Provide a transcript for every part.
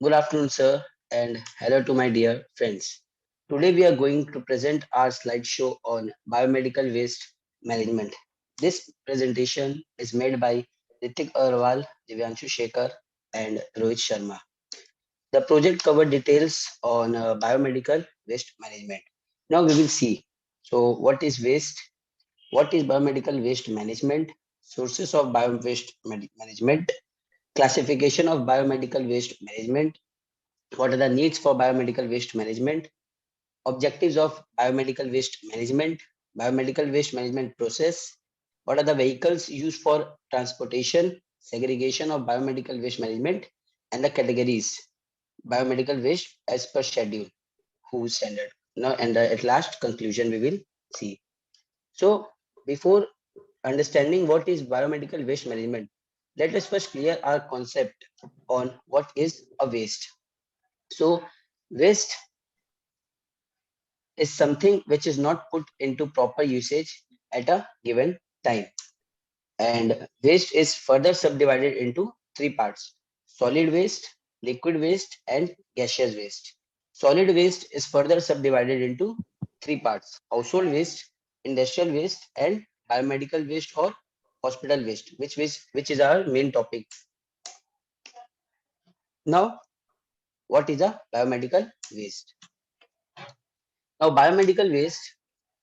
Good afternoon, sir, and hello to my dear friends. Today we are going to present our slideshow on biomedical waste management. This presentation is made by Ritik Agarwal, Divyanshu Shekhar, and Rohit Sharma. The project covered details on biomedical waste management. Now we will see. So, what is waste? What is biomedical waste management? Sources of management, classification of biomedical waste management, what are the needs for biomedical waste management, objectives of biomedical waste management, biomedical waste management process, what are the vehicles used for transportation, segregation of biomedical waste management, and the categories biomedical waste as per schedule, who standard. Now, and at last conclusion we will see. So, before understanding what is biomedical waste management, let us first clear our concept on what is a waste. So, waste is something which is not put into proper usage at a given time. And waste is further subdivided into three parts: solid waste, liquid waste, and gaseous waste. Solid waste is further subdivided into three parts: household waste, industrial waste, and biomedical waste or hospital waste, which is our main topic. Now, what is a biomedical waste? Now, biomedical waste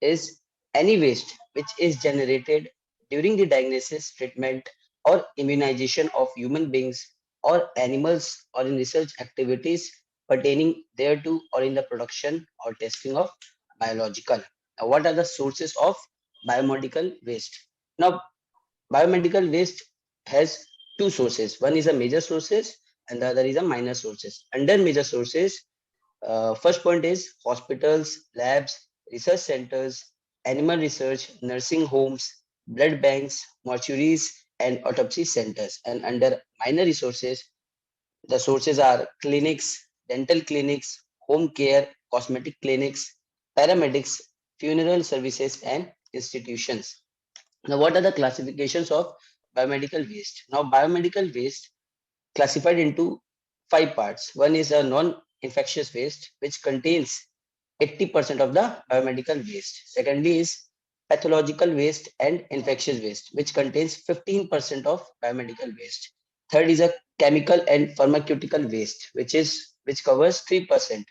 is any waste which is generated during the diagnosis, treatment, or immunization of human beings or animals, or in research activities pertaining thereto, or in the production or testing of biological. Now, what are the sources of biomedical waste? Now, biomedical waste has two sources. One is a major sources and the other is a minor sources. Under major sources, first point is hospitals, labs, research centers, animal research, nursing homes, blood banks, mortuaries, and autopsy centers. And under minor resources, the sources are clinics, dental clinics, home care, cosmetic clinics, paramedics, funeral services, and institutions. Now, what are the classifications of biomedical waste? Now, biomedical waste classified into five parts. One is a non-infectious waste, which contains 80% of the biomedical waste. Secondly is pathological waste and infectious waste, which contains 15% of biomedical waste. Third is a chemical and pharmaceutical waste, which covers 3%.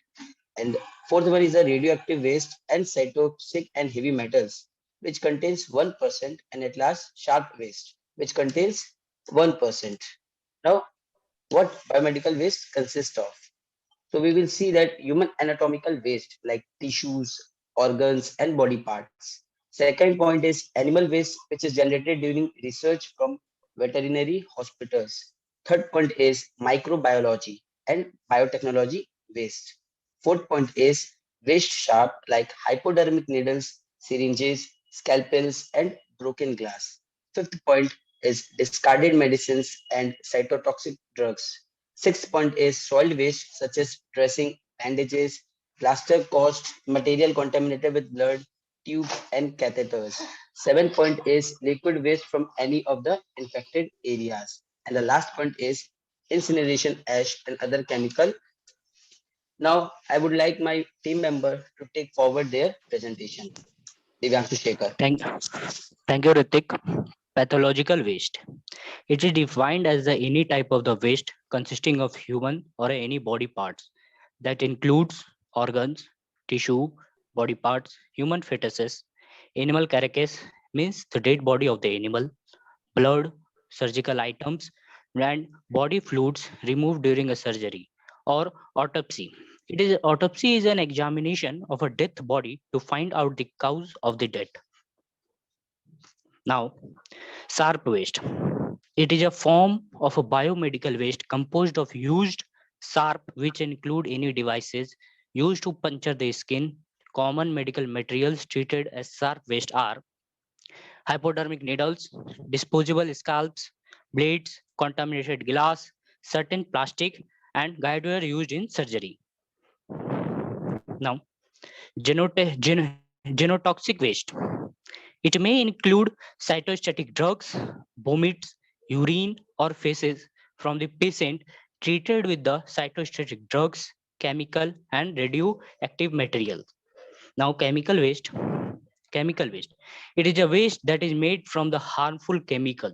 And fourth one is a radioactive waste and cytotoxic and heavy metals, which contains 1%. And at last, sharp waste, which contains 1%. Now, what biomedical waste consists of? So we will see that human anatomical waste like tissues, organs, and body parts. Second point is animal waste, which is generated during research from veterinary hospitals. Third point is microbiology and biotechnology waste. Fourth point is waste sharp like hypodermic needles, syringes, scalpels, and broken glass. Fifth point is discarded medicines and cytotoxic drugs. Sixth point is soil waste such as dressing, bandages, plaster caused material contaminated with blood, tubes, and catheters. Seventh point is liquid waste from any of the infected areas. And the last point is incineration ash and other chemical. Now, I would like my team member to take forward their presentation. Divyanshu Shekhar. Thank you, Ritik. Pathological waste. It is defined as the any type of the waste consisting of human or any body parts that includes organs, tissue, body parts, human fetuses, animal carcass means the dead body of the animal, blood, surgical items, and body fluids removed during a surgery or autopsy. Autopsy is an examination of a dead body to find out the cause of the death. Now, sharp waste. It is a form of a biomedical waste composed of used sharp, which include any devices used to puncture the skin. Common medical materials treated as sharp waste are hypodermic needles, disposable scalps, blades, contaminated glass, certain plastic, and guide wire used in surgery. Now, genotoxic waste. It may include cytostatic drugs, vomits, urine, or feces from the patient treated with the cytostatic drugs, chemical and radioactive materials. Now, chemical waste. It is a waste that is made from the harmful chemical,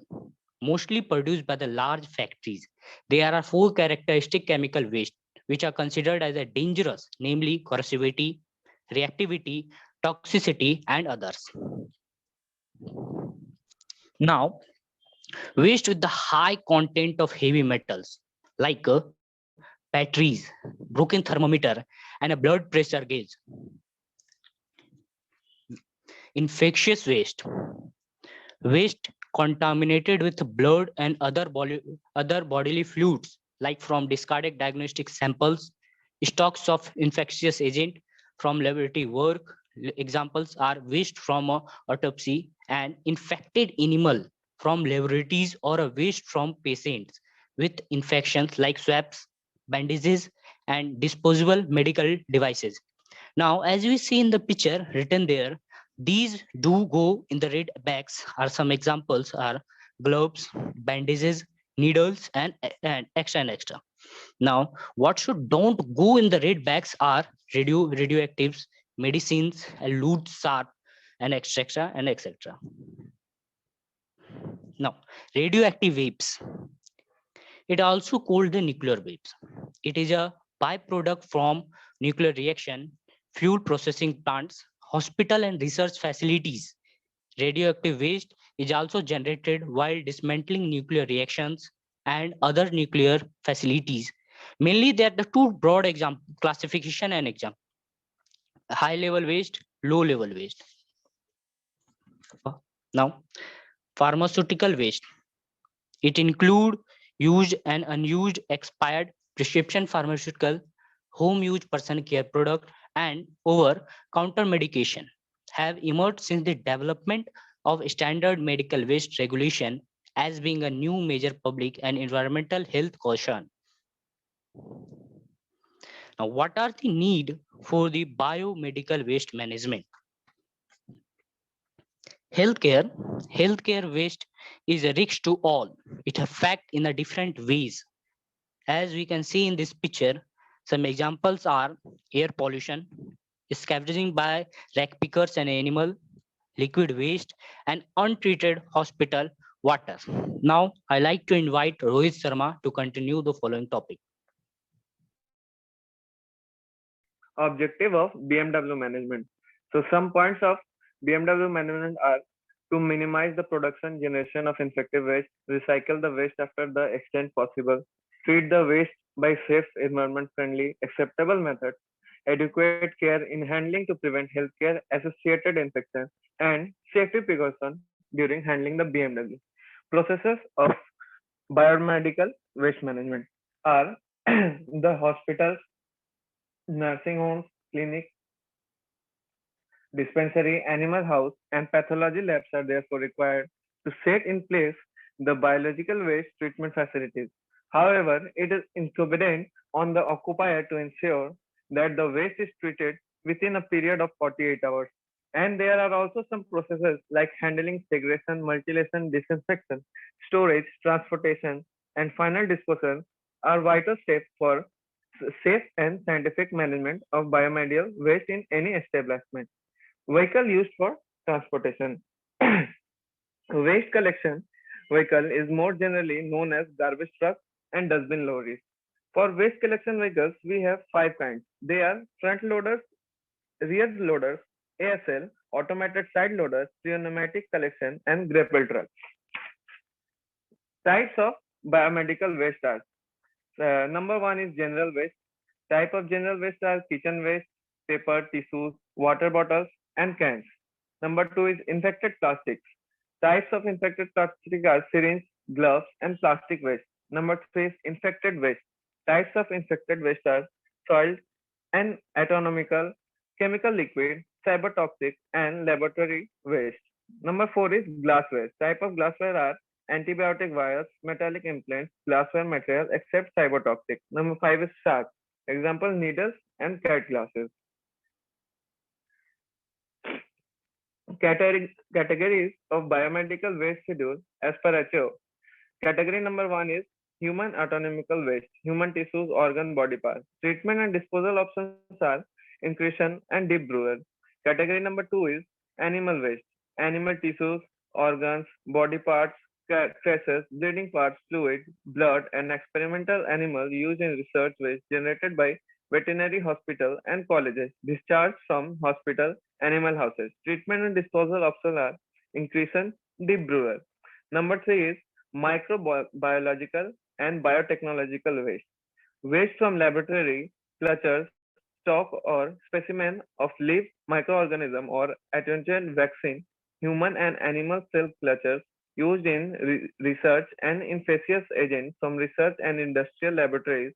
mostly produced by the large factories. There are four characteristic chemical waste which are considered as a dangerous, namely corrosivity, reactivity, toxicity, and others. Now, waste with the high content of heavy metals like batteries, broken thermometer, and a blood pressure gauge. Infectious waste contaminated with blood and other bodily fluids, like from discarded diagnostic samples, stocks of infectious agent from laboratory work. Examples are waste from a autopsy and infected animal from laboratories, or a waste from patients with infections like swabs, bandages, and disposable medical devices. Now, as we see in the picture written there, these do go in the red bags. Are some examples are gloves, bandages, needles, and extra and extra. Now, what should don't go in the red bags are radioactives, medicines, lewd sharp, and etc. and etc. Now, radioactive vapes. It also called the nuclear waste. It is a byproduct from nuclear reaction, fuel processing plants, hospital and research facilities. Radioactive waste is also generated while dismantling nuclear reactions and other nuclear facilities. Mainly, there are the two broad example classification and example: high level waste, low level waste. Now, pharmaceutical waste. It include used and unused expired prescription pharmaceutical, home use personal care product, and over counter medication have emerged since the development of standard medical waste regulation as being a new major public and environmental health concern. Now, what are the need for the biomedical waste management? Healthcare, healthcare waste is a risk to all. It affects in a different ways. As we can see in this picture, some examples are air pollution, scavenging by rag pickers and animal, liquid waste, and untreated hospital water. Now, I like to invite Rohit Sharma to continue the following topic. Objective of BMW management. So some points of BMW management are to minimize the production generation of infective waste, recycle the waste after the extent possible, treat the waste by safe, environment friendly, acceptable methods, adequate care in handling to prevent healthcare associated infections, and safety precaution during handling the BMW. Processes of biomedical waste management are the hospitals, nursing homes, clinics, dispensary, animal house, and pathology labs are therefore required to set in place the biological waste treatment facilities. However, it is incumbent on the occupier to ensure that the waste is treated within a period of 48 hours. And there are also some processes like handling, segregation, mutilation, disinfection, storage, transportation, and final disposal are vital steps for safe and scientific management of biomedical waste in any establishment. Vehicle used for transportation. Waste collection vehicle is more generally known as garbage truck and dustbin lorries. For waste collection vehicles, we have five kinds. They are front loaders, rear loaders, ASL, automated side loaders, pneumatic collection, and grapple trucks. Types of biomedical waste are number one is general waste. Type of general waste are kitchen waste, paper, tissues, water bottles, and cans. Number two is infected plastics. Types of infected plastic are syringe, gloves, and plastic waste. Number three is infected waste. Types of infected waste are soil and anatomical, chemical liquid, cybertoxic, and laboratory waste. Number four is glass waste. Type of glassware are antibiotic vials, metallic implants, glassware material except cybertoxic. Number five is sharp. Example needles and cat glasses. Categories of biomedical waste schedule as per HO. Category number one is human anatomical waste, human tissues, organ, body parts. Treatment and disposal options are incretion and deep brewer. Category number 2 is animal waste, animal tissues, organs, body parts, feces, bleeding parts, fluid, blood, and experimental animal used in research waste generated by veterinary hospital and colleges, discharged from hospital, animal houses. Treatment and disposal options are incretion, deep brewer. Number 3 is microbiological and biotechnological waste. Waste from laboratory cultures, stock or specimen of live microorganism or attenuated vaccine, human and animal cell cultures used in research and infectious agents from research and industrial laboratories,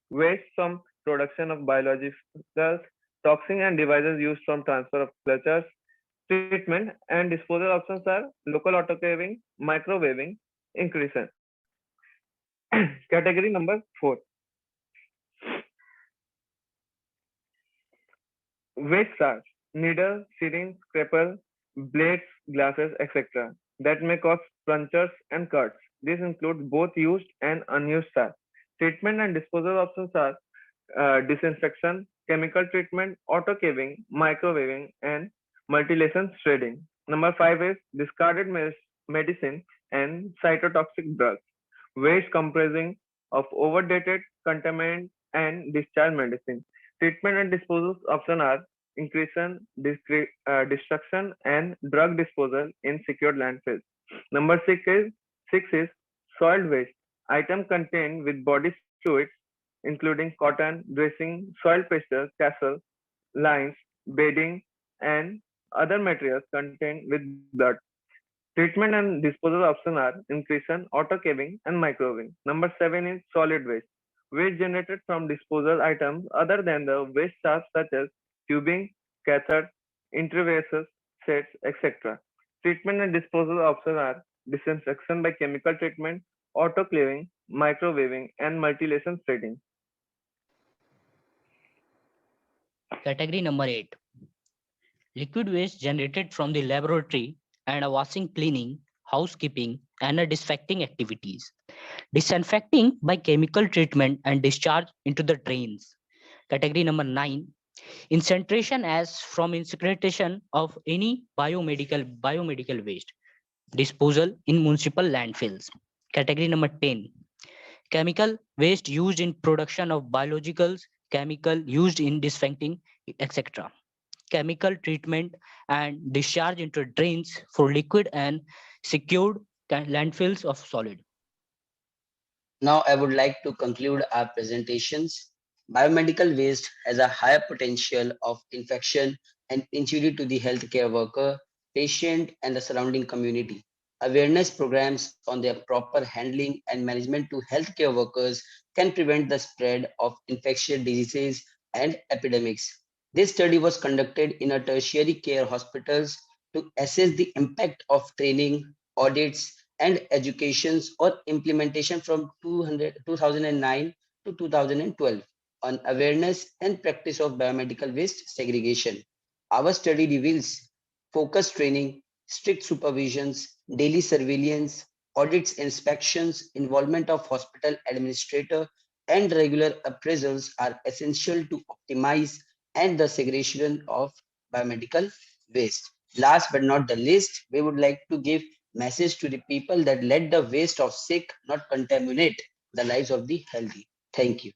waste from production of biologicals, toxins and devices used from transfer of cultures. Treatment and disposal options are local autoclaving, microwaving, increase. Category number 4. Waste starch, needle, syringe, scraper, blades, glasses, etc. that may cause punctures and cuts. This includes both used and unused starch. Treatment and disposal options are disinfection, chemical treatment, autoclaving, microwaving, and multi-lesson shredding. Number 5 is discarded medicine and cytotoxic drugs. Waste comprising of overdated, contaminant, and discharged medicine. Treatment and disposal options are increation, destruction, and drug disposal in secured landfills. Number 6 is soiled waste. Item contained with body fluids, including cotton, dressing, soil pasture, castle, lines, bedding, and other materials contained with blood. Treatment and disposal options are incretion, autocaving, and microwaving. Number 7 is solid waste. Waste generated from disposal items other than the waste shafts such as tubing, catheters, intravenous sets, etc. Treatment and disposal options are disinfection by chemical treatment, autoclaving, microwaving, and multi-lesson shredding. Category number 8. Liquid waste generated from the laboratory and a washing, cleaning, housekeeping, and a disinfecting activities. Disinfecting by chemical treatment and discharge into the drains. Category number 9. Incineration as from incineration of any biomedical waste. Disposal in municipal landfills. Category number 10. Chemical waste used in production of biologicals, chemical used in disinfecting, etc. Chemical treatment and discharge into drains for liquid and secured landfills of solid. Now I would like to conclude our presentations. Biomedical waste has a higher potential of infection and injury to the healthcare worker, patient, and the surrounding community. Awareness programs on their proper handling and management to healthcare workers can prevent the spread of infectious diseases and epidemics. This study was conducted in a tertiary care hospitals to assess the impact of training, audits, and educations or implementation from 2009 to 2012 on awareness and practice of biomedical waste segregation. Our study reveals focused training, strict supervisions, daily surveillance, audits, inspections, involvement of hospital administrator, and regular appraisals are essential to optimize and the segregation of biomedical waste. Last but not the least, we would like to give message to the people that let the waste of sick not contaminate the lives of the healthy. Thank you.